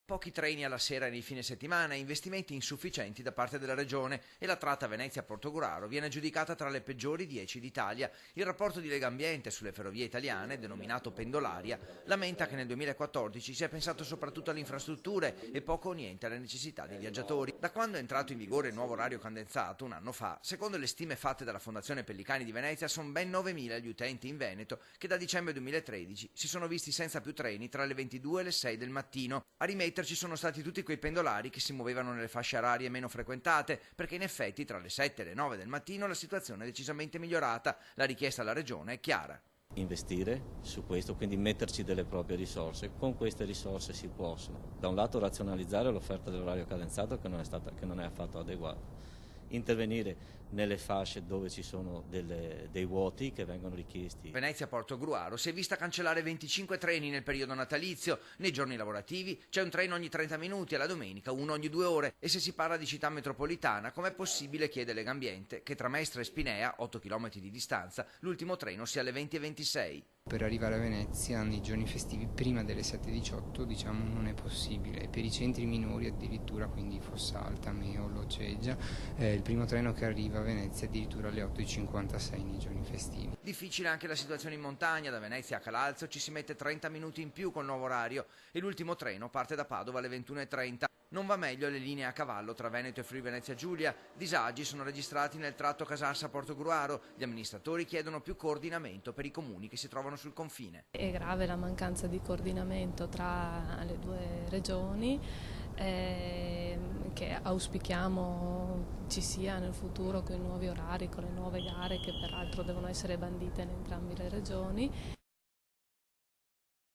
Pochi treni alla sera e nei fine settimana, investimenti insufficienti da parte della regione e la tratta Venezia-Portogruaro viene giudicata tra le peggiori 10 d'Italia. Il rapporto di Legambiente sulle ferrovie italiane, denominato Pendolaria, lamenta che nel 2014 si è pensato soprattutto alle infrastrutture e poco o niente alle necessità dei viaggiatori. Da quando è entrato in vigore il nuovo orario condensato, un anno fa, secondo le stime fatte dalla Fondazione Pellicani di Venezia, sono ben 9.000 gli utenti in Veneto che da dicembre 2013 si sono visti senza più treni tra le 22 e le 6 del mattino. A rimetterci sono stati tutti quei pendolari che si muovevano nelle fasce orarie meno frequentate, perché in effetti tra le 7 e le 9 del mattino la situazione è decisamente migliorata. La richiesta alla regione è chiara. Investire su questo, quindi metterci delle proprie risorse. Con queste risorse si possono, da un lato, razionalizzare l'offerta dell'orario cadenzato che non è affatto adeguata, intervenire nelle fasce dove ci sono dei vuoti che vengono richiesti. Venezia-Portogruaro si è vista cancellare 25 treni nel periodo natalizio. Nei giorni lavorativi c'è un treno ogni 30 minuti e la domenica uno ogni 2 ore. E se si parla di città metropolitana, com'è possibile, chiede Legambiente, che tra Mestre e Spinea, 8 km di distanza, l'ultimo treno sia alle 20:26? Per arrivare a Venezia nei giorni festivi prima delle 7:18 non è possibile. Per i centri minori addirittura, quindi Fossalta, Meolo, Ceggia, il primo treno che arriva a Venezia addirittura alle 8:56 nei giorni festivi. Difficile anche la situazione in montagna. Da Venezia a Calalzo ci si mette 30 minuti in più col nuovo orario e l'ultimo treno parte da Padova alle 21:30. Non va meglio le linee a cavallo tra Veneto e Friuli Venezia Giulia. Disagi sono registrati nel tratto Casarsa-Portogruaro. Gli amministratori chiedono più coordinamento per i comuni che si trovano sul confine. È grave la mancanza di coordinamento tra le due regioni, che auspichiamo ci sia nel futuro con i nuovi orari, con le nuove gare che peraltro devono essere bandite in entrambe le regioni.